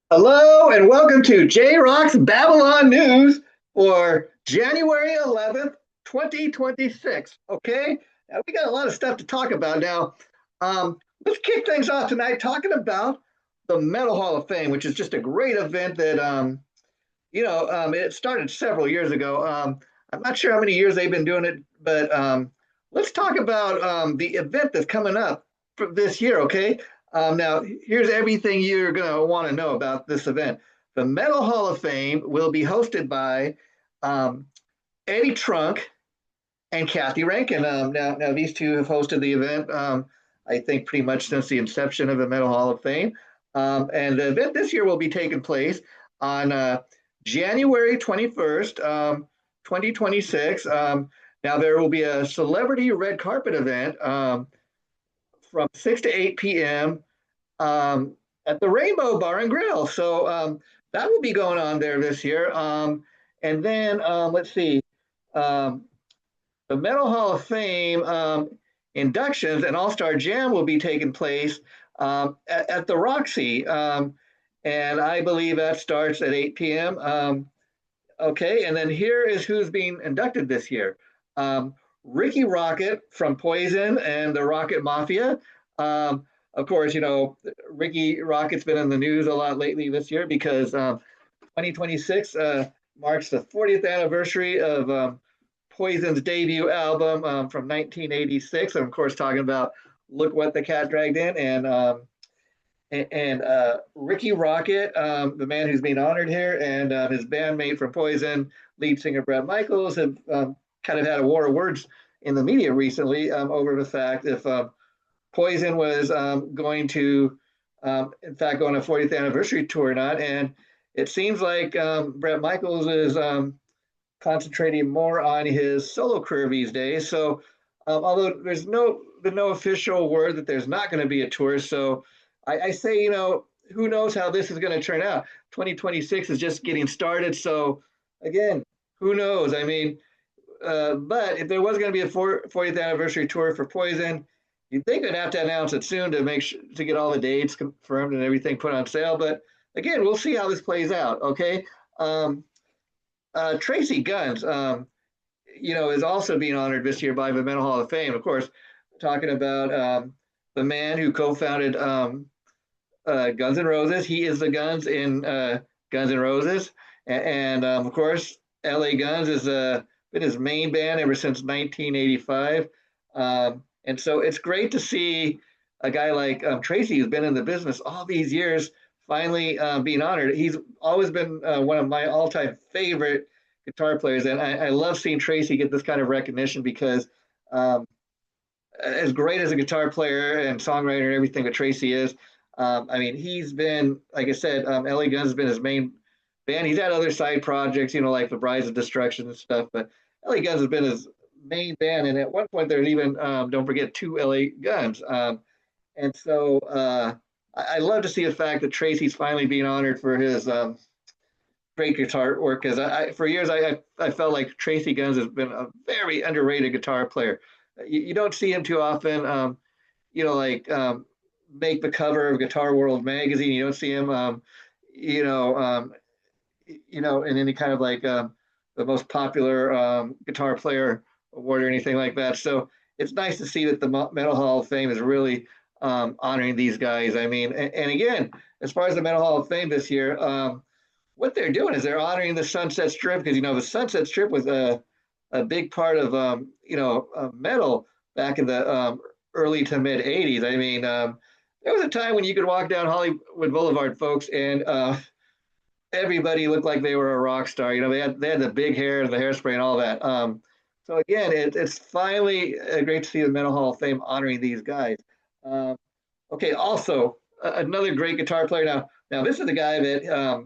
Hello and welcome to JRock's Babylon News for January 11th, 2026. Okay, now we got a lot of stuff to talk about now. Let's kick things off tonight talking about the Metal Hall of Fame, which is just a great event that it started several years ago. I'm not sure how many years they've been doing it, but let's talk about the event that's coming up for this year, okay? Now, here's everything you're going to want to know about this event. The Metal Hall of Fame will be hosted by um, Eddie Trunk and Kathy Rankin. Now, these two have hosted the event, I think, pretty much since the inception of the Metal Hall of Fame. And the event this year will be taking place on January 21st, 2026. Now, there will be a celebrity red carpet event from 6 to 8 p.m. At the Rainbow Bar and Grill. So that will be going on there this year. And then let's see. Um, the Metal Hall of Fame inductions and All Star Jam will be taking place at the Roxy. And I believe that starts at 8 p.m. Okay, and then here is who's being inducted this year. Ricky Rocket from Poison and the Rocket Mafia. Of course, Ricky Rocket's been in the news a lot lately this year because 2026 marks the 40th anniversary of Poison's debut album from 1986. I'm, of course, talking about Look What the Cat Dragged In. And Ricky Rocket, the man who's being honored here, and his bandmate from Poison, lead singer Bret Michaels, have kind of had a war of words in the media recently over the fact if Poison was going to, in fact, go on a 40th anniversary tour or not. And it seems like Bret Michaels is concentrating more on his solo career these days. So, although there's no official word that there's not going to be a tour, so I say, who knows how this is going to turn out? 2026 is just getting started. So, again, who knows? I mean, but if there was going to be a 40th anniversary tour for Poison, you'd think they'd have to announce it soon to make sure to get all the dates confirmed and everything put on sale. But again, we'll see how this plays out. Okay. Um, Tracy Guns, is also being honored this year by the Metal Hall of Fame. Of course, talking about the man who co-founded Guns N' Roses. He is the Guns in Guns N' Roses, and of course, L.A. Guns has been his main band ever since 1985. And so it's great to see a guy like Tracy, who's been in the business all these years, finally being honored. He's always been one of my all-time favorite guitar players, and I love seeing Tracy get this kind of recognition because um, as great as a guitar player and songwriter and everything that Tracy is, I mean, he's been, like I said, LA Guns has been his main band. He's had other side projects, like the Brides of Destruction and stuff, but LA Guns has been his main band. And at one point, there's even, don't forget, two LA Guns. And so I love to see the fact that Tracy's finally being honored for his great guitar work. Because for years, I felt like Tracy Guns has been a very underrated guitar player. You don't see him too often. Like make the cover of Guitar World magazine. You don't see him, you know, um, in any kind of like the most popular guitar player award or anything like that. So it's nice to see that the Metal Hall of Fame is really honoring these guys. I mean, and again, as far as the Metal Hall of Fame this year, what they're doing is they're honoring the Sunset Strip because the Sunset Strip was a big part of metal back in the early to mid '80s. I mean, there was a time when you could walk down Hollywood Boulevard, folks, and everybody looked like they were a rock star. They had the big hair and the hairspray and all that. So again, it's finally great to see the Metal Hall of Fame honoring these guys. Um, okay, also another great guitar player. Now this is a guy that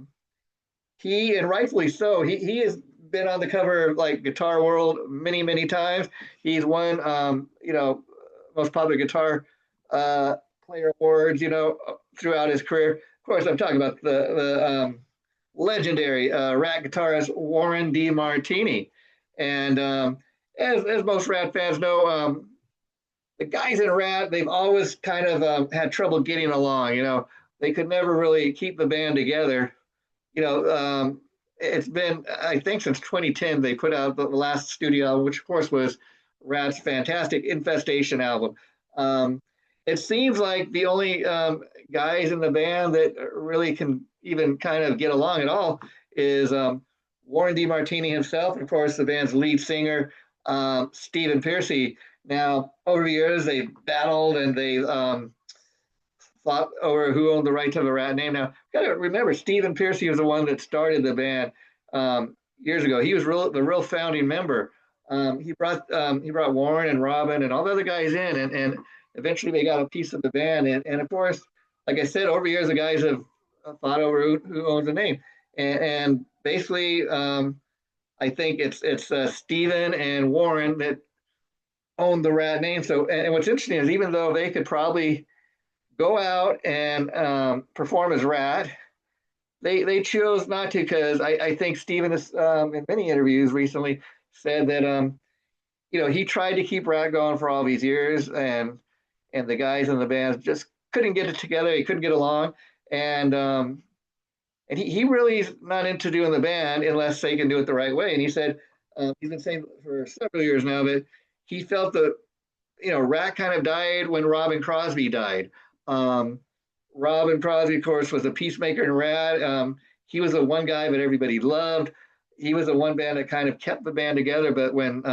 he, and rightfully so, he has been on the cover of like Guitar World many times. He's won most popular guitar player awards throughout his career. Of course, I'm talking about the legendary Rat guitarist Warren DeMartini. And as most Rat fans know, the guys in Rat, they've always kind of had trouble getting along. they could never really keep the band together. You know, it's been, I think, since 2010 they put out the last studio album, which of course was Rat's fantastic Infestation album. Um, it seems like the only guys in the band that really can even kind of get along at all is Warren DeMartini himself, and of course the band's lead singer, Stephen Pearcy. Now, over the years, they battled and they fought over who owned the right to the Rat name. Now, got to remember, Stephen Pearcy was the one that started the band years ago. He was the real founding member. He brought Warren and Robin and all the other guys in, and eventually they got a piece of the band. And of course, like I said, over the years, the guys have fought over who owns the name. And basically, I think it's Stephen and Warren that own the Rat name. So, and what's interesting is even though they could probably go out and perform as Rat, they chose not to because I think Stephen has, in many interviews recently, said that he tried to keep Rat going for all these years, and the guys in the band just couldn't get it together. He couldn't get along, and he really is not into doing the band unless they can do it the right way. And he said he's been saying for several years now that he felt that Rat kind of died when Robin Crosby died. Um, Robin Crosby, of course, was a peacemaker in Rat. He was the one guy that everybody loved. He was the one band that kind of kept the band together. But when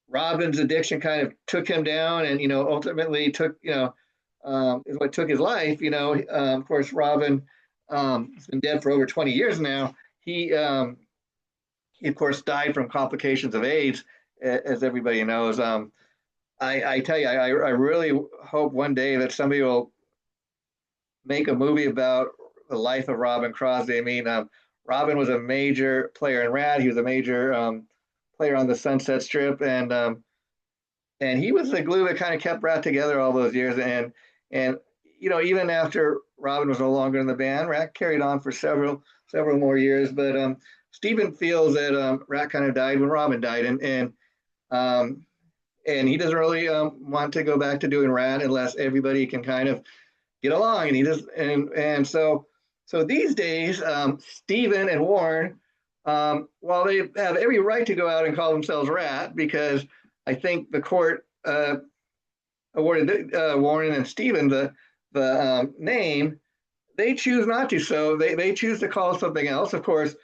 Robin's addiction kind of took him down, and ultimately took is what took his life. Of course, Robin has been dead for over 20 years now. He of course died from complications of AIDS, as everybody knows. I tell you, I really hope one day that somebody will make a movie about the life of Robin Crosby. I mean, Robin was a major player in Rat. He was a major player on the Sunset Strip, and he was the glue that kind of kept Rat together all those years. And even after Robin was no longer in the band, Rat carried on for several more years. But Stephen feels that Rat kind of died when Robin died, and he doesn't really want to go back to doing Rat unless everybody can kind of get along. And he does, and so these days, Stephen and Warren, while they have every right to go out and call themselves Rat, because I think the court awarded Warren and Stephen the name, they choose not to. So they choose to call something else. Of course,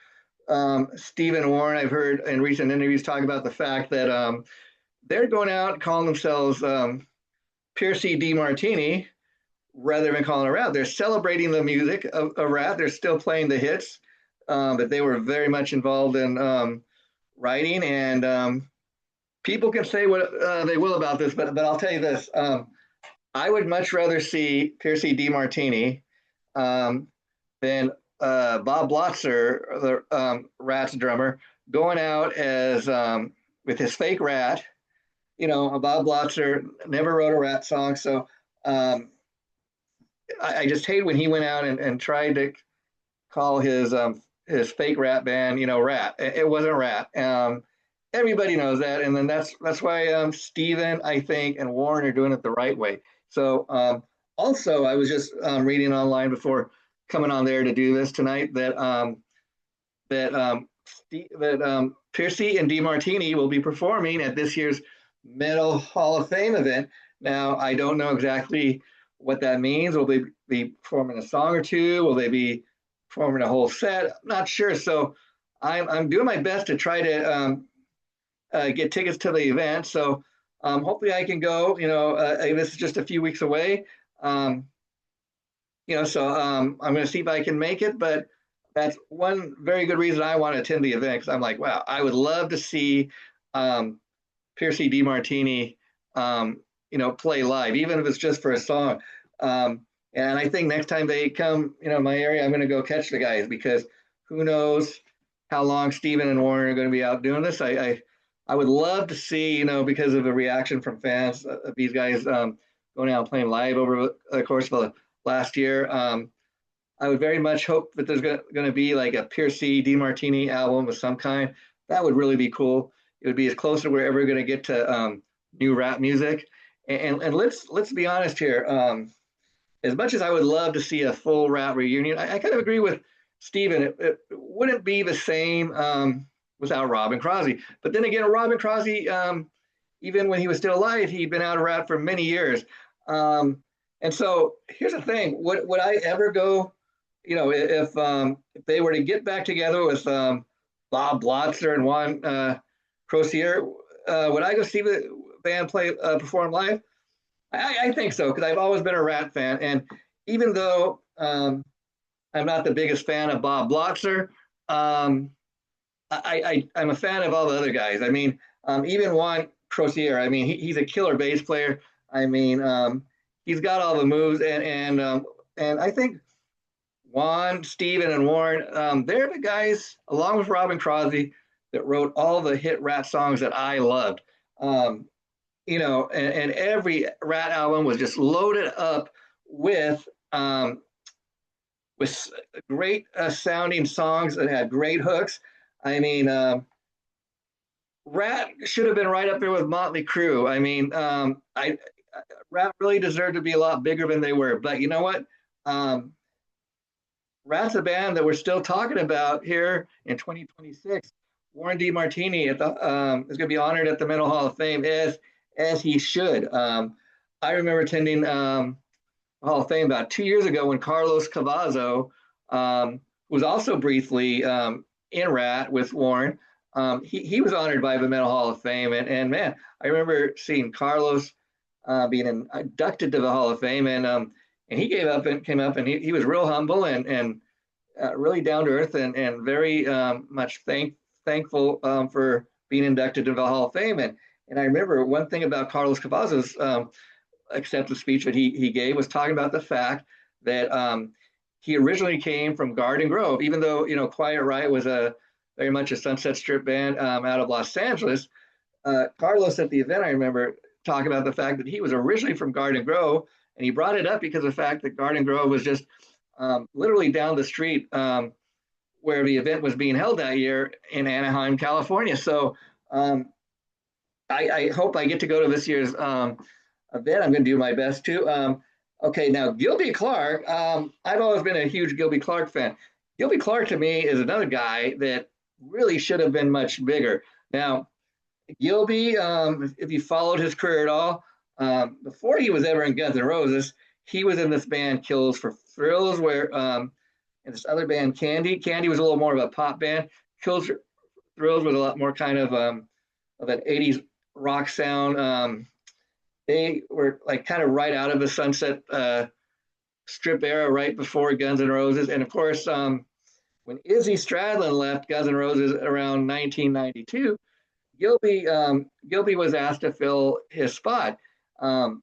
Stephen and Warren, I've heard in recent interviews talk about the fact that they're going out and calling themselves Piercy DeMartini rather than calling it Rat. They're celebrating the music of Rat. They're still playing the hits that they were very much involved in writing. And people can say what they will about this, but I'll tell you this. I would much rather see Piercy DeMartini than Bob Blotzer, the Rat's drummer, going out as with his fake Rat. Bob Blotzer never wrote a Rat song, so I just hate when he went out and tried to call his fake Rat band, Rat. It wasn't Rat. Everybody knows that, and then that's why Stephen, I think, and Warren are doing it the right way. So also, I was just reading online before coming on there to do this tonight that Piercy and DeMartini will be performing at this year's Metal Hall of Fame event. Now, I don't know exactly what that means. Will they be performing a song or two? Will they be performing a whole set? I'm not sure. So I'm doing my best to try to get tickets to the event. So hopefully I can go. This is just a few weeks away. So I'm going to see if I can make it. But that's one very good reason I want to attend the event, because I'm like, wow, I would love to see Piercy DeMartini, play live, even if it's just for a song. And I think next time they come, my area, I'm going to go catch the guys, because who knows how long Stephen and Warren are going to be out doing this. I would love to see, because of the reaction from fans, these guys going out and playing live over the course of the last year. I would very much hope that there's going to be like a Piercy DeMartini album of some kind. That would really be cool. It would be as close to we're ever going to get to new Rat music. And let's be honest here. as much as I would love to see a full Rat reunion, I kind of agree with Steven. It wouldn't be the same without Robin Crosby. But then again, Robin Crosby, even when he was still alive, he'd been out of Rat for many years. And so here's the thing: would I ever go? If they were to get back together with Bob Blotzer and Juan Crocier, would I go see the band play perform live? I think so because I've always been a Rat fan, and even though I'm not the biggest fan of Bob Blotzer, I'm a fan of all the other guys. I mean, even Juan Crocier. I mean, he's a killer bass player. I mean, he's got all the moves, and I think Juan, Steven, and Warren, they're the guys, along with Robin Crosby, that wrote all the hit Rat songs that I loved. Um, and every Rat album was just loaded up with um, with great sounding songs that had great hooks. I mean, Rat should have been right up there with Motley Crue. I mean, Rat really deserved to be a lot bigger than they were. But you know what? Um, Rat's a band that we're still talking about here in 2026. Warren DeMartini is going to be honored at the Mental Hall of Fame as he should. I remember attending Hall of Fame about 2 years ago when Carlos Cavazo was also briefly in Rat with Warren. He was honored by the Mental Hall of Fame, and man, I remember seeing Carlos being inducted to the Hall of Fame, and he came up and he was real humble and really down to earth and very much thankful for being inducted to the Hall of Fame. And I remember one thing about Carlos Cavazo's acceptance speech that he gave was talking about the fact that he originally came from Garden Grove, even though Quiet Riot was a very much a Sunset Strip band out of Los Angeles. Carlos at the event, I remember talking about the fact that he was originally from Garden Grove, and he brought it up because of the fact that Garden Grove was just literally down the street where the event was being held that year in Anaheim, California. So I hope I get to go to this year's event. I'm going to do my best to. Okay, now Gilby Clarke. I've always been a huge Gilby Clarke fan. Gilby Clarke to me is another guy that really should have been much bigger. Now, Gilby, if you followed his career at all, before he was ever in Guns N' Roses, he was in this band Kills for Thrills, where and this other band Candy. Candy was a little more of a pop band. Kills for Thrills was a lot more kind of an '80s rock sound. They were like kind of right out of the Sunset Strip era, right before Guns N' Roses, and of course, when Izzy Stradlin left Guns N' Roses around 1992. Gilby was asked to fill his spot. And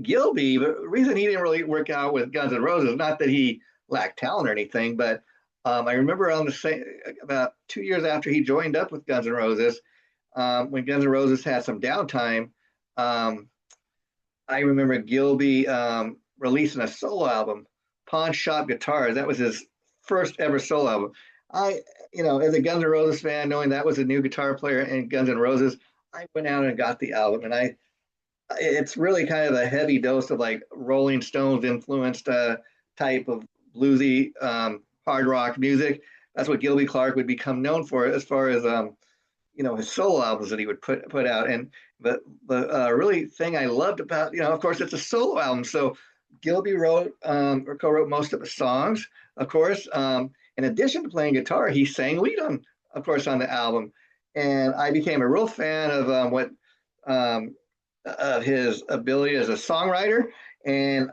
Gilby, the reason he didn't really work out with Guns N' Roses, not that he lacked talent or anything, but I remember about 2 years after he joined up with Guns N' Roses, when Guns N' Roses had some downtime, I remember Gilby releasing a solo album, Pawn Shop Guitars. That was his first ever solo album. As a Guns N' Roses fan, knowing that was a new guitar player in Guns N' Roses, I went out and got the album, and it's really kind of a heavy dose of like Rolling Stones influenced type of bluesy hard rock music. That's what Gilby Clarke would become known for, as far as his solo albums that he would put out. And the really thing I loved about, of course, it's a solo album, so Gilby wrote or co-wrote most of the songs, of course. In addition to playing guitar, he sang lead of course, on the album. And I became a real fan of of his ability as a songwriter, and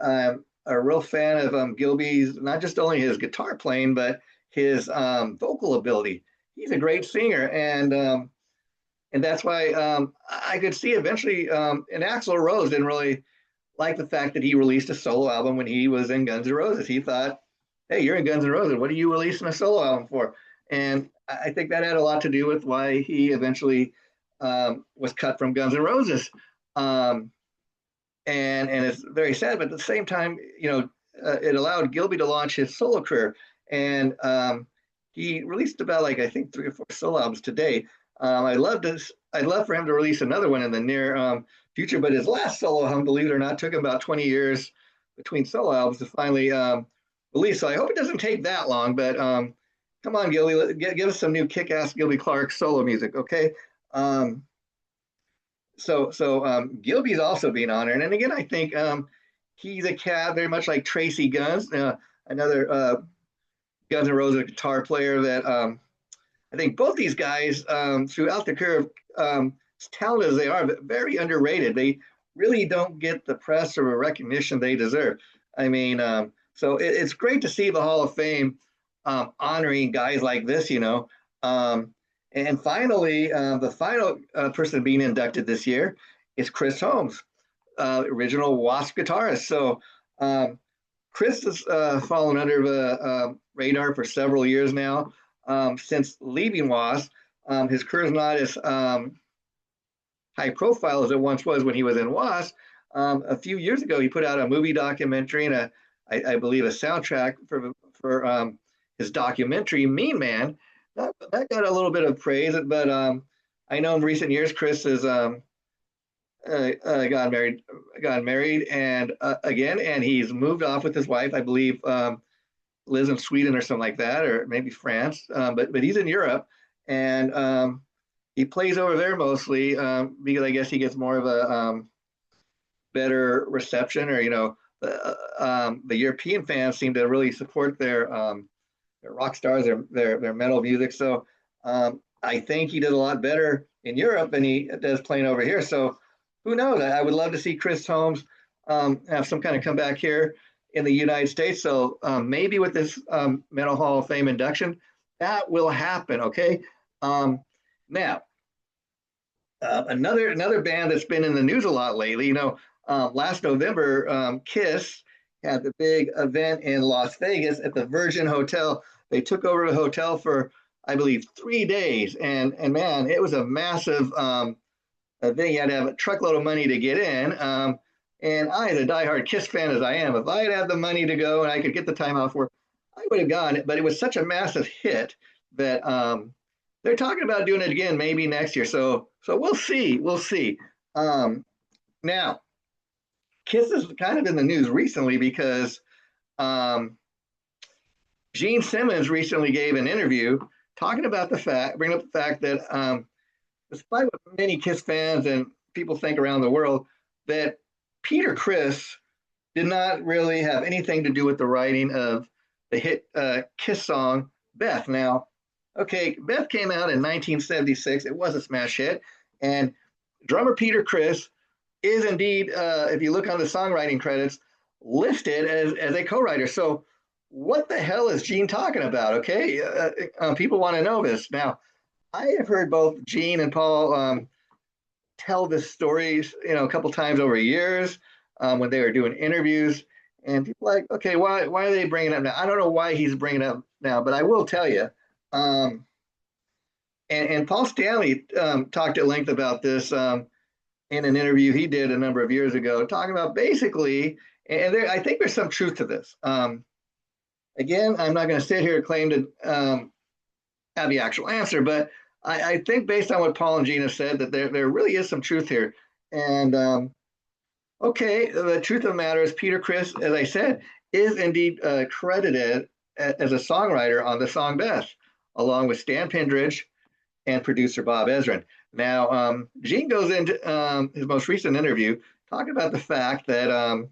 a real fan of Gilby's, not just only his guitar playing, but his vocal ability. He's a great singer, and that's why I could see eventually, and Axl Rose didn't really like the fact that he released a solo album when he was in Guns N' Roses. He thought, hey, you're in Guns N' Roses. What are you releasing a solo album for? And I think that had a lot to do with why he eventually was cut from Guns N' Roses. And it's very sad, but at the same time, it allowed Gilby to launch his solo career. And he released about I think 3 or 4 solo albums today. I'd love for him to release another one in the near future, but his last solo album, believe it or not, took him about 20 years between solo albums to finally release. So I hope it doesn't take that long. But come on, Gilby, give us some new kick-ass Gilby Clarke solo music, okay? Um, Gilby's also being honored, and again, I think he's a cat very much like Tracy Guns, another Guns N' Roses guitar player that I think both these guys throughout their career, as talented as they are, but very underrated. They really don't get the press or recognition they deserve. I mean, it's great to see the Hall of Fame honoring guys like this, you know. And finally, the final person being inducted this year is Chris Holmes, original Wasp guitarist. So Chris has fallen under the radar for several years now. Since leaving Wasp, his career is not as high profile as it once was when he was in Wasp. A few years ago, he put out a movie documentary and I believe a soundtrack for his documentary Mean Man. That got a little bit of praise, but I know in recent years Chris has got married and again, and he's moved off with his wife. I believe lives in Sweden or something like that, or maybe France. But he's in Europe, and he plays over there mostly because I guess he gets more of a better reception, or the European fans seem to really support their rock stars, their metal music. So I think he does a lot better in Europe than he does playing over here. So who knows? I would love to see Chris Holmes have some kind of comeback here in the United States. So maybe with this Metal Hall of Fame induction, that will happen. Okay. Now, another band that's been in the news a lot lately. Last November, Kiss had the big event in Las Vegas at the Virgin Hotel. They took over the hotel for, I believe, 3 days, and man, it was a massive event. You had to have a truckload of money to get in. And I, as a diehard Kiss fan as I am, if I had the money to go and I could get the time off work, I would have gone. But it was such a massive hit that they're talking about doing it again maybe next year. So we'll see. We'll see. Now, Kiss is kind of in the news recently because Gene Simmons recently gave an interview talking about bringing up the fact that despite what many Kiss fans and people think around the world, that Peter Criss did not really have anything to do with the writing of the hit Kiss song Beth. Now, okay, Beth came out in 1976. It was a smash hit, and drummer Peter Criss is indeed, if you look on the songwriting credits, listed as a co-writer. So what the hell is Gene talking about? Okay, people want to know this. Now, I have heard both Gene and Paul tell this story, a couple times over years when they were doing interviews, and people are like, okay, why are they bringing it up now? I don't know why he's bringing it up now, but I will tell you. And Paul Stanley talked at length about this in an interview he did a number of years ago, talking about basically, and I think there's some truth to this. Again, I'm not going to sit here and claim to have the actual answer, but I think based on what Paul and Gene have said, that there really is some truth here. And okay, the truth of the matter is Peter Criss, as I said, is indeed credited as a songwriter on the song Beth, along with Stan Pendridge and producer Bob Ezrin. Now, Gene goes into his most recent interview talking about the fact that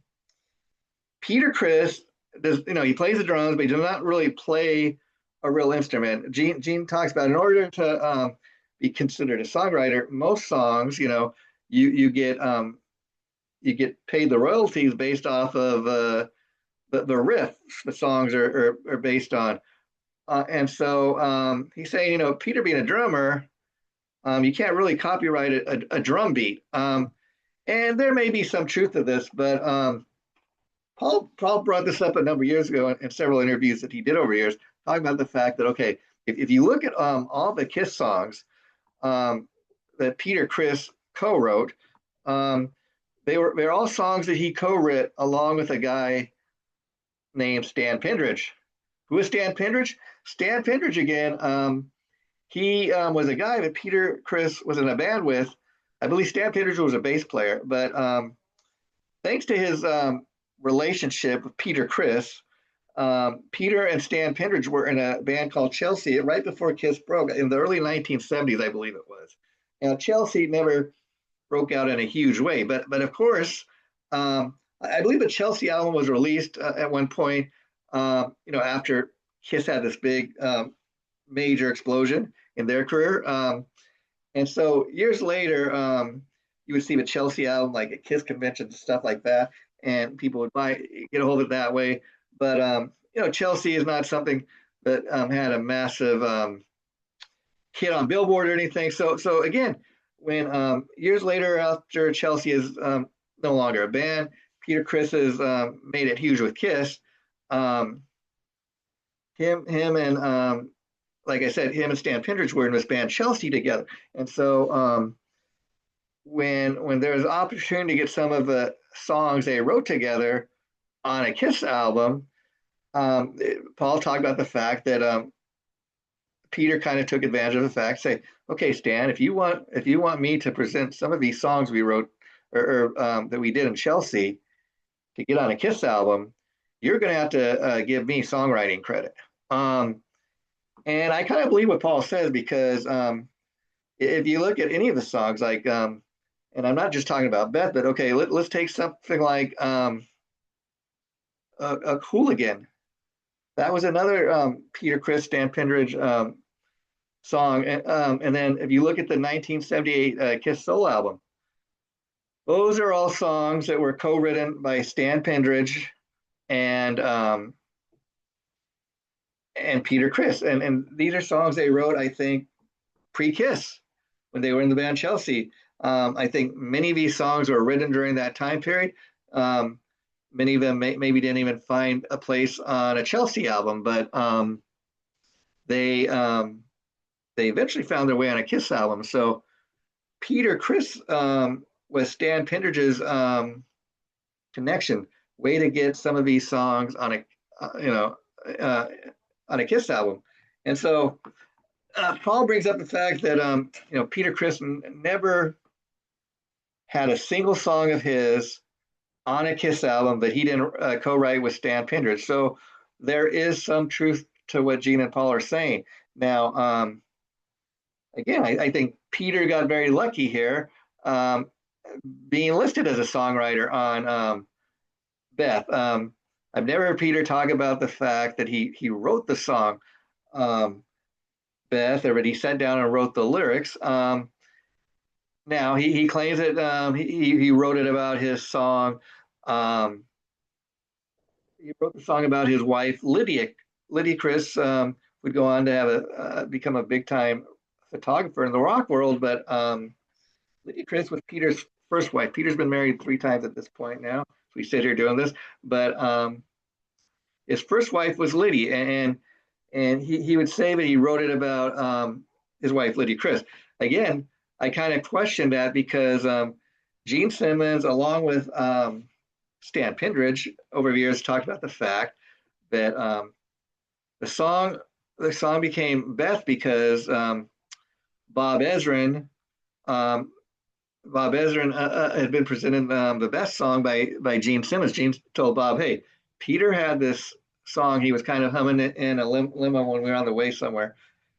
Peter Criss does, he plays the drums, but he does not really play a real instrument. Gene talks about in order to be considered a songwriter, most songs, you get paid the royalties based off of the riff the songs are based on. And so he's saying, Peter being a drummer, you can't really copyright a drum beat. And there may be some truth to this, but Paul brought this up a number of years ago in several interviews that he did over years, talking about the fact that, okay, if you look at all the Kiss songs that Peter Criss co-wrote, they're all songs that he co-wrote along with a guy named Stan Pendridge. Who is Stan Pendridge? Stan Pendridge, again, he was a guy that Peter Criss was in a band with. I believe Stan Pendridge was a bass player, but thanks to his relationship with Peter Criss. Peter and Stan Pendridge were in a band called Chelsea right before Kiss broke in the early 1970s, I believe it was. Now, Chelsea never broke out in a huge way, but of course, I believe the Chelsea album was released at one point, after Kiss had this big major explosion in their career. And so years later, you would see the Chelsea album like at Kiss conventions and stuff like that, and people would get a hold of it that way. But Chelsea is not something that had a massive hit on Billboard or anything. So again, when years later, after Chelsea is no longer a band, Peter Criss has made it huge with Kiss. Him and like I said, him and Stan Pendridge were in this band Chelsea together, and so when there was an opportunity to get some of the songs they wrote together on a Kiss album, Paul talked about the fact that Peter kind of took advantage of the fact, say, okay, Stan, if you want me to present some of these songs we wrote or that we did in Chelsea to get on a Kiss album, you're going to have to give me songwriting credit. And I kind of believe what Paul says because if you look at any of the songs, like, and I'm not just talking about Beth, but okay, let's take something like a Hooligan. That was another Peter Criss, Stan Pendridge song. And then if you look at the 1978 Kiss solo album, those are all songs that were co-written by Stan Pendridge and Peter Criss. And these are songs they wrote, I think, pre-Kiss when they were in the band Chelsea. I think many of these songs were written during that time period. Many of them maybe didn't even find a place on a Chelsea album, but they eventually found their way on a Kiss album. So Peter Criss was Stan Pendridge's connection, way to get some of these songs on a Kiss album. And so Paul brings up the fact that Peter Criss never had a single song of his on a Kiss album that he didn't co-write with Stan Pendridge. So there is some truth to what Gene and Paul are saying. Now, again, I think Peter got very lucky here, being listed as a songwriter on Beth. I've never heard Peter talk about the fact that he wrote the song Beth, or that he sat down and wrote the lyrics. Now he claims that he wrote it about his song. He wrote the song about his wife Lydia. Lydia Criss would go on to have become a big time photographer in the rock world, but Lydia Criss was Peter's first wife. Peter's been married 3 times at this point now. We sit here doing this, but his first wife was Lydia, and he would say that he wrote it about his wife Lydia Criss. Again, I kind of question that because Gene Simmons, along with Stan Pendridge, over the years talked about the fact that the song became Beth because Bob Ezrin had been presented the best song by Gene Simmons. Gene told Bob, "Hey, Peter had this song. He was kind of humming it in a limo when we were on the way somewhere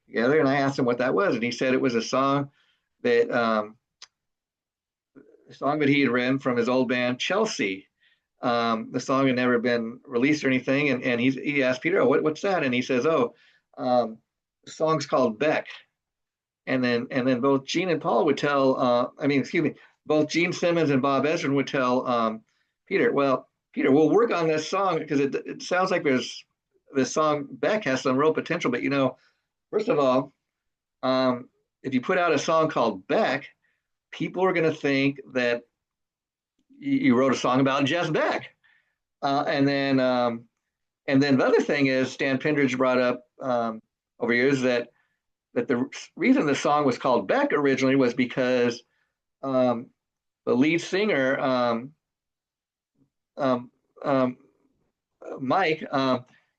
together." And I asked him what that was, and he said it was a song that he had written from his old band Chelsea. The song had never been released or anything, and he asked Peter, "Oh, what's that?" And he says, "Oh, the song's called Beck." And then both Gene and Paul would tell, both Gene Simmons and Bob Ezrin would tell Peter, "Well, Peter, we'll work on this song because it sounds like this song Beck has some real potential. But first of all, if you put out a song called Beck, people are going to think that you wrote a song about Jess Beck." And then the other thing is Stan Pendridge brought up over years that the reason the song was called Beck originally was because the lead singer, Mike,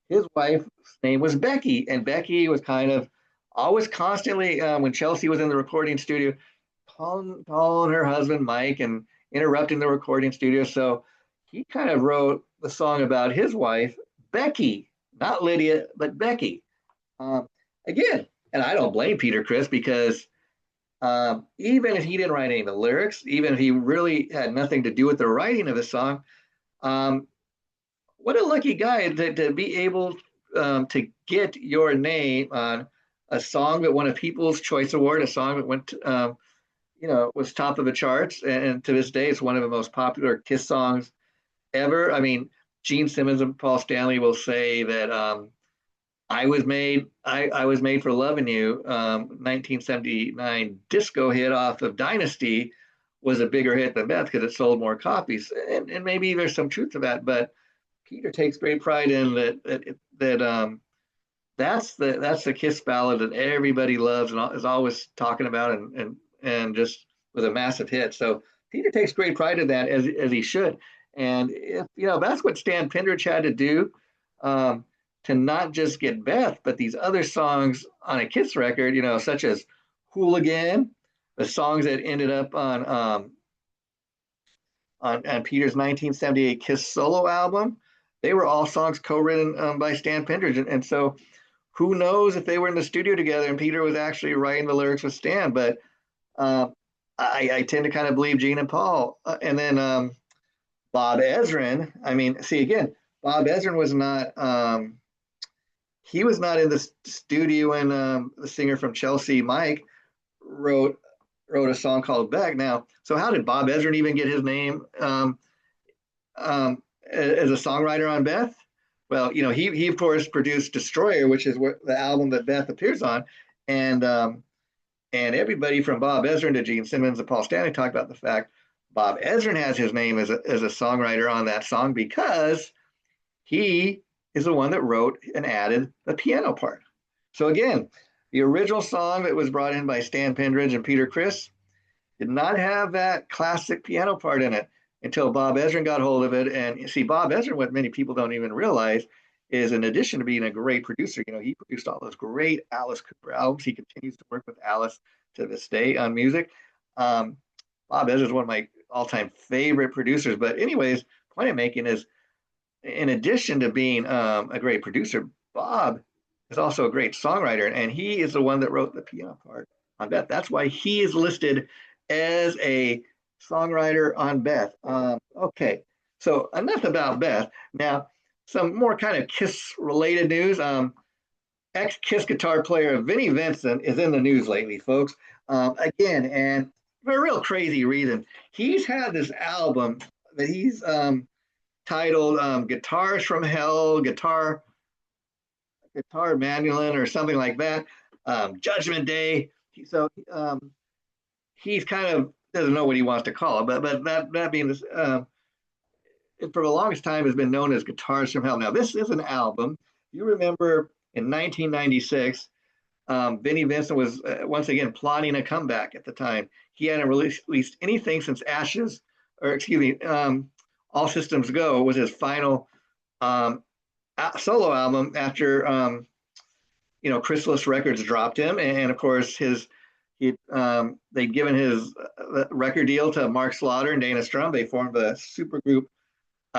his wife's name was Becky, and Becky was kind of always constantly, when Chelsea was in the recording studio, calling her husband Mike and interrupting the recording studio. So he kind of wrote the song about his wife, Becky, not Lydia, but Becky. Um, Again, and I don't blame Peter Criss because even if he didn't write any of the lyrics, even if he really had nothing to do with the writing of the song, um, what a lucky guy to be able to get your name on a song that won a People's Choice Award, a song that went, was top of the charts, and to this day, it's one of the most popular Kiss songs ever. I mean, Gene Simmons and Paul Stanley will say that I was made for loving you. 1979 disco hit off of Dynasty was a bigger hit than Beth because it sold more copies, and maybe there's some truth to that. But Peter takes great pride in that's the Kiss ballad that everybody loves and is always talking about and just with a massive hit. So Peter takes great pride in that as he should. And if that's what Stan Pendridge had to do. To not just get Beth, but these other songs on a Kiss record, such as Hooligan, the songs that ended up on Peter's 1978 Kiss solo album, they were all songs co-written by Stan Pendridge. And so who knows if they were in the studio together and Peter was actually writing the lyrics with Stan, but I tend to kind of believe Gene and Paul. And then Bob Ezrin, I mean, see, again, Bob Ezrin was not he was not in the studio when the singer from Chelsea, Mike, wrote a song called Beck. Now, so how did Bob Ezrin even get his name as a songwriter on Beth? Well, he of course produced Destroyer, which is the album that Beth appears on, and everybody from Bob Ezrin to Gene Simmons and Paul Stanley talked about the fact Bob Ezrin has his name as a songwriter on that song because he is the one that wrote and added the piano part. So again, the original song that was brought in by Stan Pendridge and Peter Criss did not have that classic piano part in it until Bob Ezrin got hold of it. And you see, Bob Ezrin, what many people don't even realize, is in addition to being a great producer, he produced all those great Alice Cooper albums. He continues to work with Alice to this day on music. Bob Ezrin is one of my all-time favorite producers. But anyways, point I'm making is, in addition to being a great producer, Bob is also a great songwriter, and he is the one that wrote the piano part on Beth. That's why he is listed as a songwriter on Beth. Okay, so enough about Beth. Now, some more kind of Kiss-related news. Ex-Kiss guitar player Vinnie Vincent is in the news lately, folks. Again, and for a real crazy reason. He's had this album that he's titled Guitars from Hell, Guitar Manual or something like that, Judgment Day. So he's kind of doesn't know what he wants to call it, but that being this, for the longest time has been known as Guitars from Hell. Now this is an album. You remember in 1996, Vinnie Vincent was once again plotting a comeback at the time. He hadn't released anything since Ashes, or excuse me, All Systems Go was his final solo album after Chrysalis Records dropped him, and of course they'd given his record deal to Mark Slaughter and Dana Strum. They formed a supergroup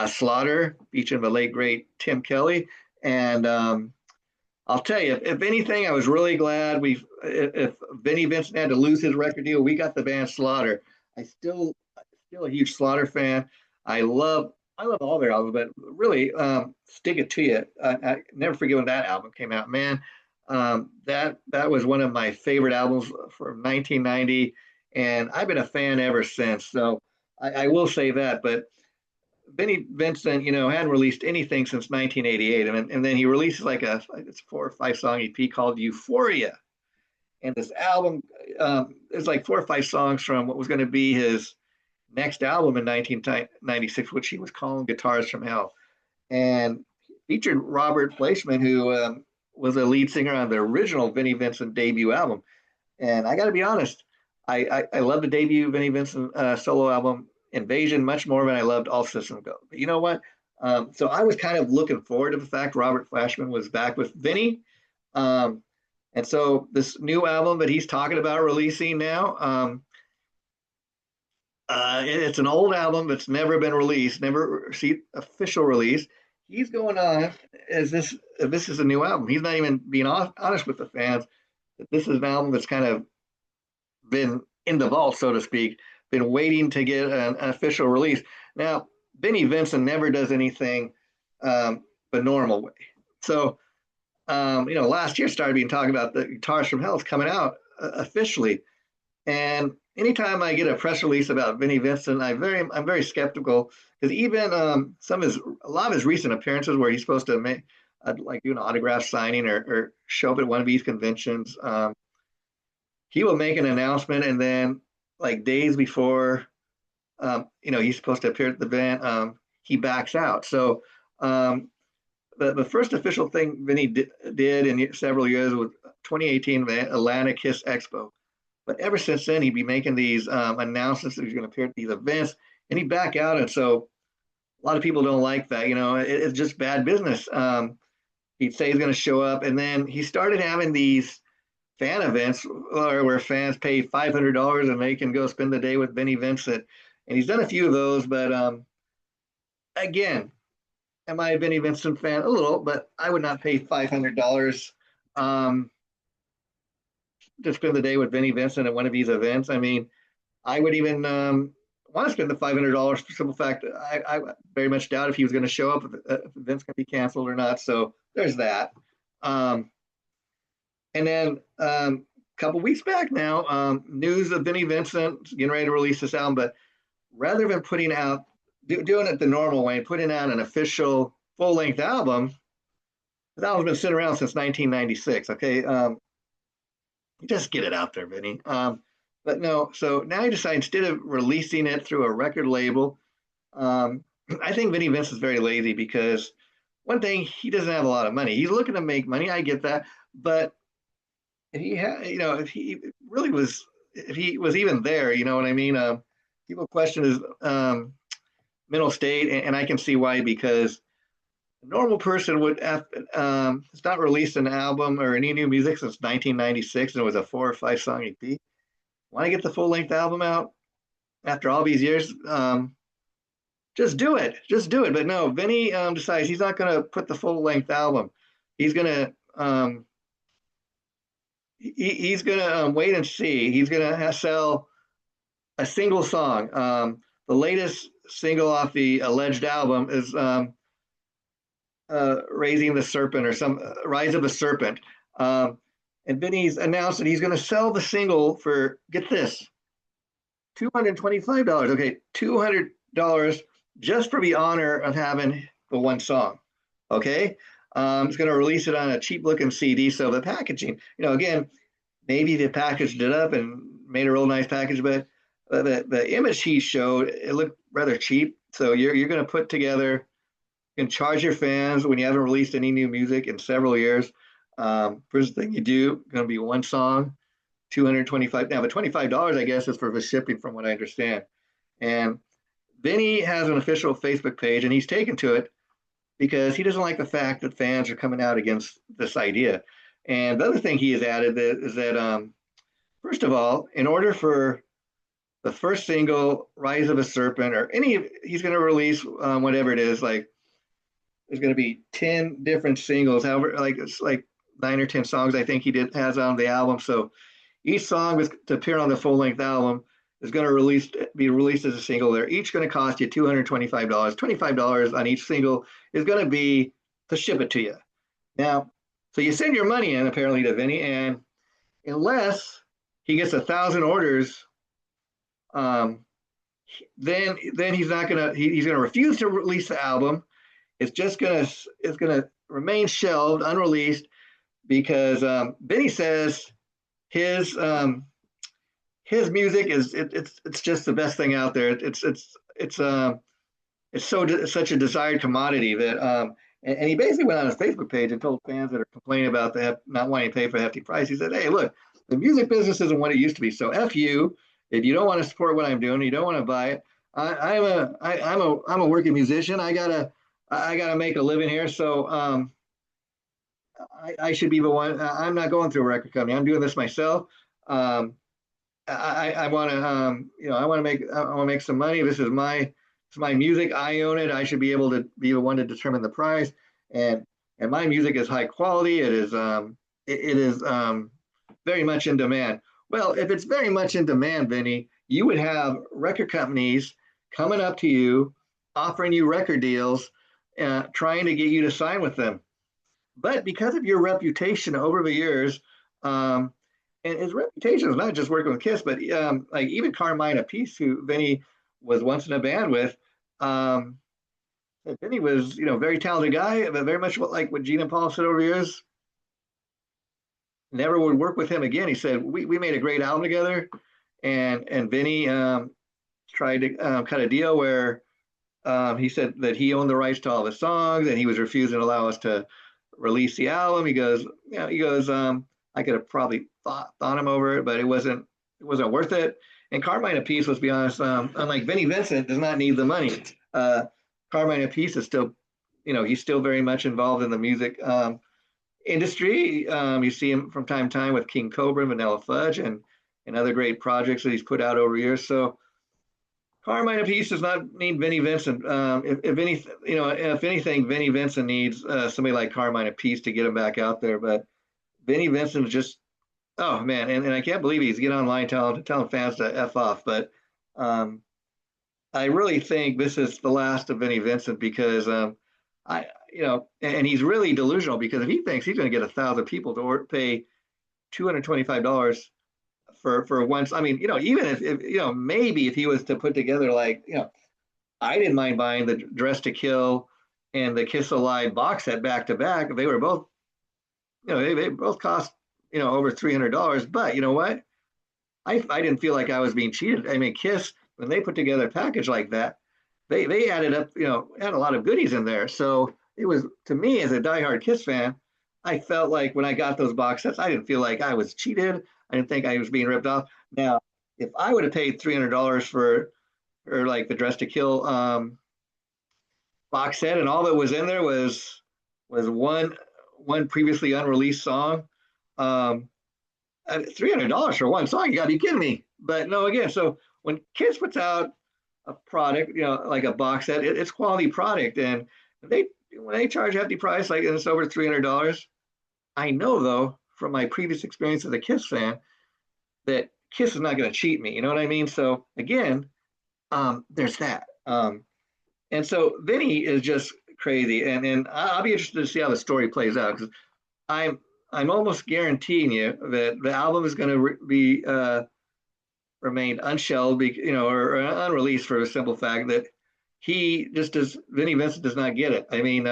Slaughter, featuring the late great Tim Kelly. And I'll tell you, if anything, I was really glad if Vinnie Vincent had to lose his record deal, we got the band Slaughter. I'm still a huge Slaughter fan. I love all their albums, but really, Stick It To You. I never forget when that album came out, man. That was one of my favorite albums from 1990, and I've been a fan ever since. So I will say that. But Vinnie Vincent, hadn't released anything since 1988, and then he releases like it's 4 or 5 song EP called Euphoria, and this album is like 4 or 5 songs from what was going to be his next album in 1996, which he was calling Guitars from Hell, and featured Robert Fleischman, who was a lead singer on the original Vinnie Vincent debut album. And I got to be honest, I love the debut Vinnie Vincent solo album Invasion much more than I loved All Systems Go. But you know what? So I was kind of looking forward to the fact Robert Fleischman was back with Vinnie. And so this new album that he's talking about releasing now, It's an old album that's never been released, never received official release. He's going on as this is a new album. He's not even being honest with the fans that this is an album that's kind of been in the vault, so to speak, been waiting to get an official release. Now, Vinnie Vincent never does anything the normal way. So, last year started being talking about the Guitars from Hell is coming out officially. And anytime I get a press release about Vinnie Vincent, I'm very skeptical because even a lot of his recent appearances where he's supposed to make like do an autograph signing or show up at one of these conventions, he will make an announcement and then like days before, he's supposed to appear at the event, he backs out. So um, the first official thing Vinny did in several years was 2018 Atlanta Kiss Expo. But ever since then, he'd be making these announcements that he's going to appear at these events, and he'd back out. And so a lot of people don't like that. It's just bad business. He'd say he's going to show up, and then he started having these fan events where fans pay $500 and they can go spend the day with Vinnie Vincent. And he's done a few of those, but again, am I a Vinnie Vincent fan? A little, but I would not pay $500 to spend the day with Vinnie Vincent at one of these events. I mean, I would even want to spend the $500 for the simple fact that I very much doubt if he was going to show up, if the event's going to be canceled or not. So there's that. And then a couple weeks back now, news of Vinnie Vincent getting ready to release this album, but rather than doing it the normal way, putting out an official full-length album, the album's been sitting around since 1996. Okay, just get it out there, Vinny. But no, so now he decided instead of releasing it through a record label, I think Vinnie Vincent is very lazy because one thing, he doesn't have a lot of money. He's looking to make money. I get that, but if he was even there, you know what I mean? People question his mental state, and I can see why, because a normal person would have it's not released an album or any new music since 1996, and it was a 4 or 5 song EP. Want to get the full length album out after all these years? Just do it. But no, Vinny decides he's not going to put the full length album. He's going to he's going to wait and see. He's going to sell a single song. The latest single off the alleged album is Raising the Serpent, or some Rise of a Serpent. And Vinny's announced that he's going to sell the single for, get this, $225. Okay, $200 just for the honor of having the one song. Okay, he's going to release it on a cheap looking CD. So the packaging, again, maybe they packaged it up and made a real nice package, but the image he showed, it looked rather cheap. So you're going to put together, you can charge your fans when you haven't released any new music in several years. First thing you do, going to be one song, $225. Now, the $25, I guess, is for the shipping, from what I understand. And Vinny has an official Facebook page, and he's taken to it because he doesn't like the fact that fans are coming out against this idea. And the other thing he has added is that, first of all, in order for the first single, Rise of a Serpent, or he's going to release whatever it is, like there's going to be 10 different singles, however, like it's like 9 or 10 songs I think has on the album. So each song is to appear on the full length album is going to be released as a single. They're each going to cost you $225. $25 on each single is going to be to ship it to you. Now, so you send your money in apparently to Vinny, and unless he gets 1,000 orders, then he's not gonna he's gonna refuse to release the album. It's gonna remain shelved, unreleased, because Vinny says his music it's just the best thing out there. It's such a desired commodity that and he basically went on his Facebook page and told fans that are complaining about not wanting to pay for a hefty price. He said, "Hey, look, the music business isn't what it used to be. So F you. If you don't want to support what I'm doing, you don't want to buy it. I'm a working musician. I gotta make a living here. So I should be the one. I'm not going through a record company. I'm doing this myself. I want to I want to make some money. This is my music. I own it. I should be able to be the one to determine the price. And my music is high quality. It is very much in demand. Well, if it's very much in demand, Vinny, you would have record companies coming up to you, offering you record deals, trying to get you to sign with them. But because of your reputation over the years, um, and his reputation is not just working with Kiss, but like even Carmine Appice, who Vinny was once in a band with, um, Vinny was very talented guy, but very much like what Gene and Paul said over the years. Never would work with him again. He said we made a great album together, and Vinny tried to cut a deal where he said that he owned the rights to all the songs, and he was refusing to allow us to release the album. He goes, I could have probably thought him over it, but it wasn't worth it. And Carmine Appice, let's be honest, unlike Vinnie Vincent, does not need the money. Carmine Appice is still, he's still very much involved in the music industry. You see him from time to time with King Cobra, and Vanilla Fudge, and other great projects that he's put out over years. So Carmine Appice does not need Vinnie Vincent. If anything, Vinnie Vincent needs somebody like Carmine Appice to get him back out there. But Vinnie Vincent is just, oh man, and I can't believe he's getting online telling fans to f off. But um, I really think this is the last of Vinnie Vincent because and he's really delusional because if he thinks he's going to get 1,000 people to pay $225 for once. I mean, even if maybe if he was to put together like, I didn't mind buying the Dress to Kill and the Kiss Alive box set back to back. They were both, they both cost, over $300. But you know what? I didn't feel like I was being cheated. I mean, Kiss, when they put together a package like that, they added up, had a lot of goodies in there. So it was, to me as a diehard Kiss fan, I felt like when I got those box sets, I didn't feel like I was cheated. I didn't think I was being ripped off. Now, if I would have paid $300 for like the Dress to Kill box set, and all that was in there was one previously unreleased song, $300 for one song, you gotta be kidding me. But no, again, so when Kiss puts out a product, like a box set, it's quality product, and they when they charge hefty price like it's over $300. I know though from my previous experience as a Kiss fan that Kiss is not going to cheat me. You know what I mean? So again, there's that. And so Vinny is just crazy, and I'll be interested to see how the story plays out because I'm almost guaranteeing you that the album is going to be remain unshelved, or unreleased for a simple fact that Vinny Vincent does not get it. I mean,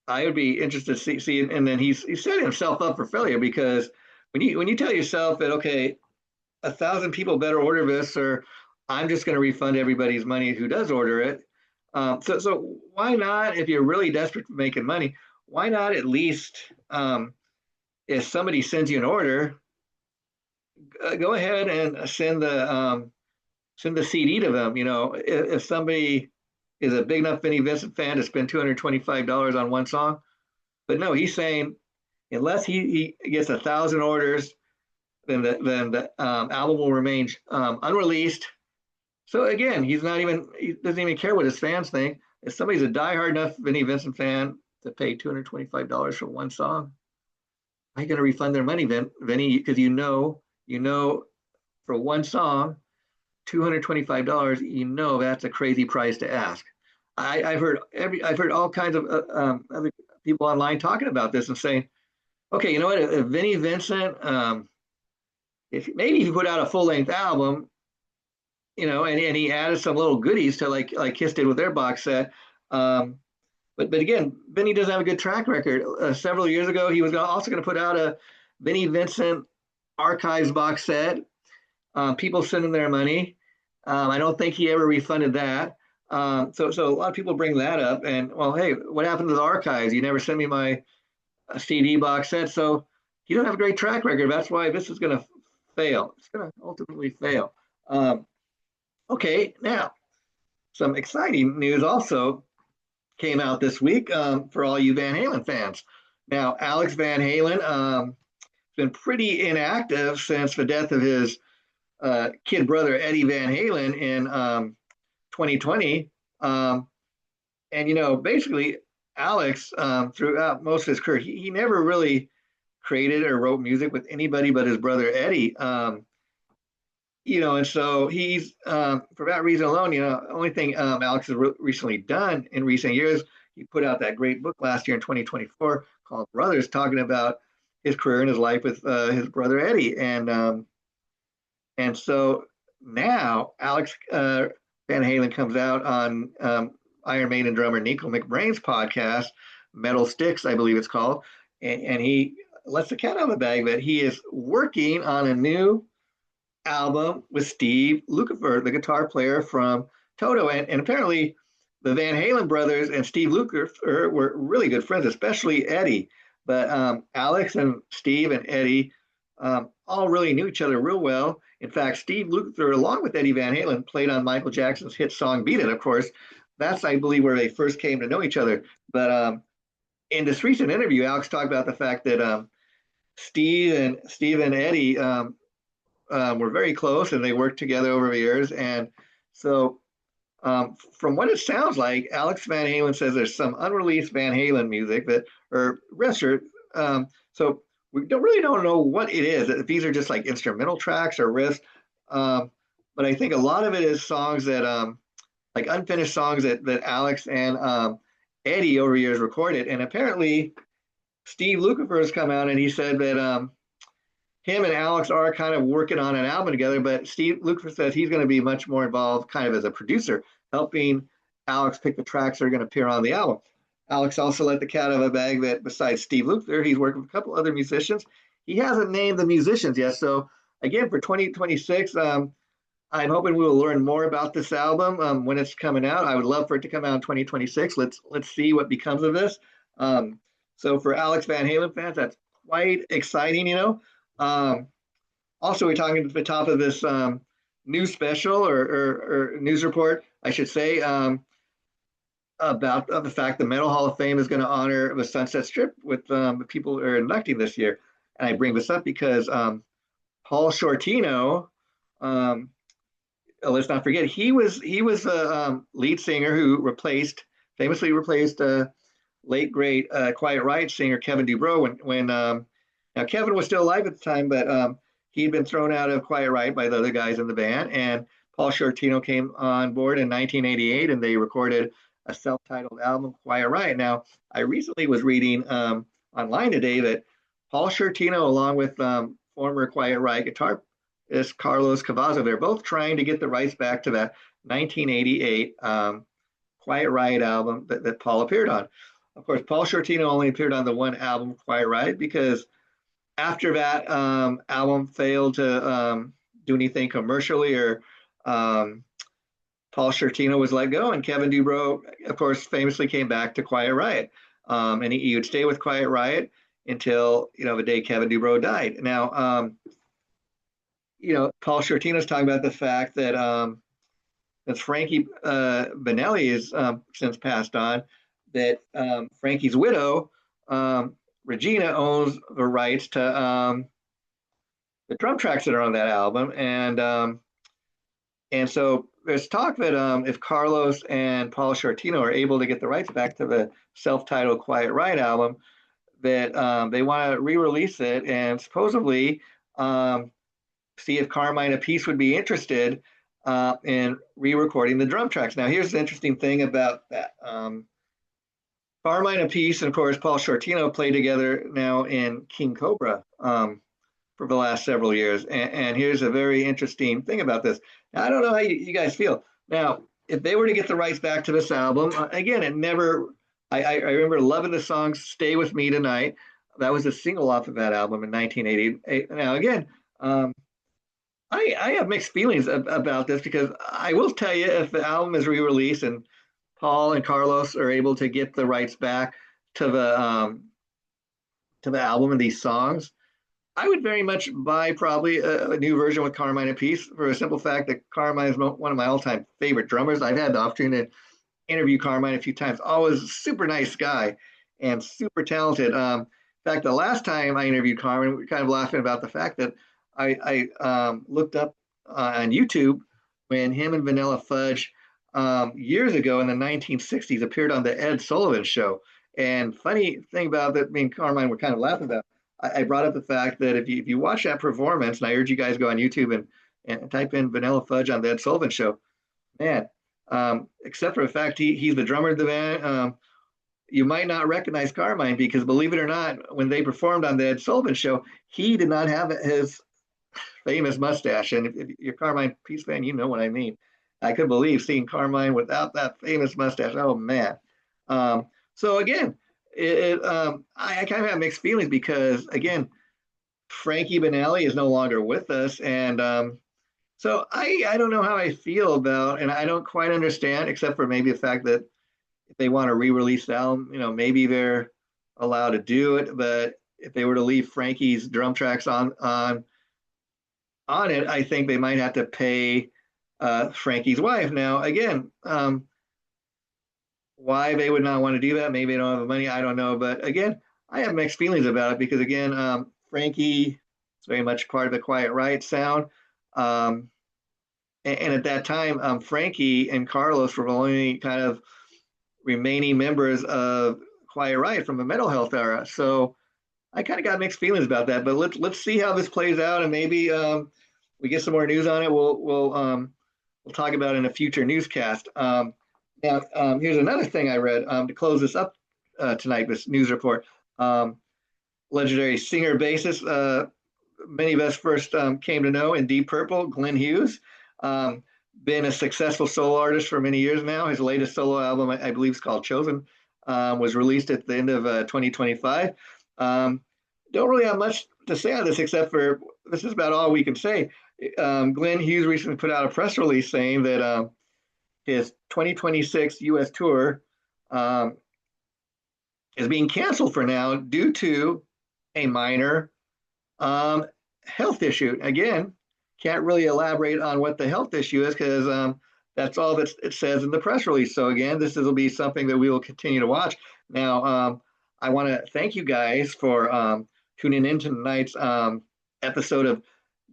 I would be interested to see, and then he's setting himself up for failure because when you tell yourself that okay, 1,000 people better order this, or I'm just going to refund everybody's money who does order it. So why not, if you're really desperate for making money, why not at least if somebody sends you an order, go ahead and send the CD to them. If somebody is a big enough Vinnie Vincent fan to spend $225 on one song, but no, he's saying unless he gets 1,000 orders, then the album will remain unreleased. So again, he doesn't even care what his fans think. If somebody's a diehard enough Vinnie Vincent fan to pay $225 for one song, how are you going to refund their money, Vinny? Because for one song, $225, that's a crazy price to ask. I've heard all kinds of other people online talking about this and saying, okay, you know what? If Vinnie Vincent, if maybe he put out a full length album, and he added some little goodies to like Kiss did with their box set. But again, Vinny doesn't have a good track record. Several years ago, he was also going to put out a Vinnie Vincent Archives box set. People sent him their money. I don't think he ever refunded that. So a lot of people bring that up. And well, hey, what happened to the archives? You never sent me my CD box set. So you don't have a great track record. That's why this is going to fail. It's going to ultimately fail. Okay, now some exciting news also came out this week for all you Van Halen fans. Now, Alex Van Halen been pretty inactive since the death of his kid brother Eddie Van Halen in 2020. And basically, Alex, throughout most of his career, he never really created or wrote music with anybody but his brother Eddie. And so he's for that reason alone, the only thing Alex has recently done in recent years, he put out that great book last year in 2024 called Brothers, talking about his career and his life with his brother Eddie, and so now Alex Van Halen comes out on Iron Maiden drummer Nico McBrain's podcast, Metal Sticks, I believe it's called, and he lets the cat out of the bag that he is working on a new album with Steve Lukather, the guitar player from Toto. And apparently the Van Halen brothers and Steve Lukather were really good friends, especially Eddie. But Alex and Steve and Eddie all really knew each other real well. In fact, Steve Lukather, along with Eddie Van Halen, played on Michael Jackson's hit song Beat It, of course. That's, I believe, where they first came to know each other. But in this recent interview, Alex talked about the fact that Steve and Eddie were very close and they worked together over the years. And so, from what it sounds like, Alex Van Halen says there's some unreleased Van Halen music that, or record. So we don't know what it is. If these are just like instrumental tracks or riffs, but I think a lot of it is songs that, like unfinished songs that Alex and Eddie over years recorded. And apparently, Steve Lukather has come out and he said that him and Alex are kind of working on an album together, but Steve Lukather says he's going to be much more involved kind of as a producer, helping Alex pick the tracks that are going to appear on the album. Alex also let the cat out of the bag that besides Steve Lukather, he's working with a couple other musicians. He hasn't named the musicians yet. So again, for 2026, I'm hoping we will learn more about this album when it's coming out. I would love for it to come out in 2026. Let's see what becomes of this. So for Alex Van Halen fans, that's quite exciting. Also, we're talking at the top of this news special or news report, I should say, about the fact the Metal Hall of Fame is going to honor the Sunset Strip with the people who are inducting this year. And I bring this up because Paul Shortino, let's not forget, he was the lead singer who famously replaced late great Quiet Riot singer Kevin DuBrow when now Kevin was still alive at the time, but he'd been thrown out of Quiet Riot by the other guys in the band, and Paul Shortino came on board in 1988, and they recorded a self-titled album, Quiet Riot. Now, I recently was reading online today that Paul Shortino, along with former Quiet Riot guitarist Carlos Cavazo, they're both trying to get the rights back to that 1988 Quiet Riot album that Paul appeared on. Of course, Paul Shortino only appeared on the one album, Quiet Riot, because after that album failed to do anything commercially, or Paul Shortino was let go, and Kevin DuBrow, of course, famously came back to Quiet Riot, and he would stay with Quiet Riot until the day Kevin DuBrow died. Now, Paul Shortino's talking about the fact that Frankie Benelli is since passed on, that Frankie's widow, Regina, owns the rights to the drum tracks that are on that album, and so there's talk that if Carlos and Paul Shortino are able to get the rights back to the self-titled Quiet Riot album, that they want to re-release it and supposedly see if Carmine Appice would be interested in re-recording the drum tracks. Now, here's the interesting thing about that. Carmine Appice and, of course, Paul Shortino play together now in King Cobra for the last several years. And here's a very interesting thing about this. Now, I don't know how you guys feel. Now, if they were to get the rights back to this album, again, I remember loving the song Stay With Me Tonight. That was a single off of that album in 1988. Now, again, I have mixed feelings about this, because I will tell you, if the album is re-released and Paul and Carlos are able to get the rights back to the album and these songs, I would very much buy probably a new version with Carmine Appice, for a simple fact that Carmine is one of my all-time favorite drummers. I've had the opportunity to interview Carmine a few times. Always a super nice guy and super talented. In fact, the last time I interviewed Carmen, we were kind of laughing about the fact that I looked up on YouTube when him and Vanilla Fudge years ago in the 1960s appeared on the Ed Sullivan Show. And funny thing about that, me and Carmine were kind of laughing about. I brought up the fact that if you watch that performance, and I urge you guys to go on YouTube and type in Vanilla Fudge on the Ed Sullivan Show, man, except for the fact he's the drummer of the band, you might not recognize Carmine because believe it or not, when they performed on the Ed Sullivan Show, he did not have his famous mustache. And if you're a Carmine Peace fan, you know what I mean. I couldn't believe seeing Carmine without that famous mustache. Oh man. So again, I kind of have mixed feelings because again, Frankie Benelli is no longer with us, and so I don't know how I feel about, and I don't quite understand, except for maybe the fact that if they want to re-release the album, maybe they're allowed to do it. But if they were to leave Frankie's drum tracks on it, I think they might have to pay Frankie's wife. Now, again, why they would not want to do that? Maybe they don't have the money. I don't know. But again, I have mixed feelings about it because again, Frankie is very much part of the Quiet Riot sound. And at that time, Frankie and Carlos were the only kind of remaining members of Quiet Riot from the Mental Health era. So I kind of got mixed feelings about that. But let's see how this plays out, and maybe we get some more news on it. We'll talk about it in a future newscast. Now, here's another thing I read to close this up tonight. This news report. Legendary singer bassist, many of us first came to know in Deep Purple, Glenn Hughes. Been a successful solo artist for many years now. His latest solo album, I believe, is called Chosen, was released at the end of 2025. Don't really have much to say on this except for this is about all we can say. Glenn Hughes recently put out a press release saying that his 2026 U.S. tour is being canceled for now due to a minor health issue. Again, can't really elaborate on what the health issue is because that's all that it says in the press release. So again, this will be something that we will continue to watch. Now, I want to thank you guys for tuning in to tonight's episode of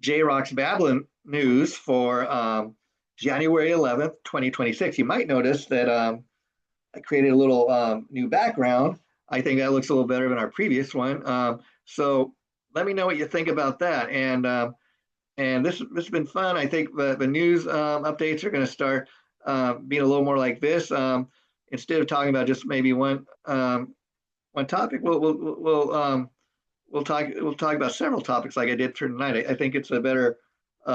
JRock's Babylon News for January 11th, 2026. You might notice that I created a little new background. I think that looks a little better than our previous one. So let me know what you think about that. And this has been fun. I think the news updates are going to start being a little more like this. Instead of talking about just maybe one topic, we'll talk about several topics like I did for tonight. I think it's a better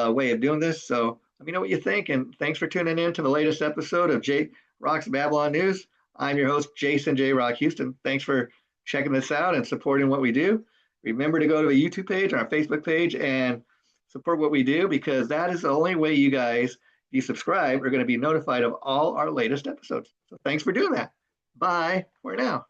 way of doing this. So let me know what you think. And thanks for tuning in to the latest episode of JRock's Babylon News. I'm your host, Jason JRock Houston. Thanks for checking this out and supporting what we do. Remember to go to the YouTube page or our Facebook page and support what we do because that is the only way you guys, if you subscribe, are going to be notified of all our latest episodes. So thanks for doing that. Bye for now.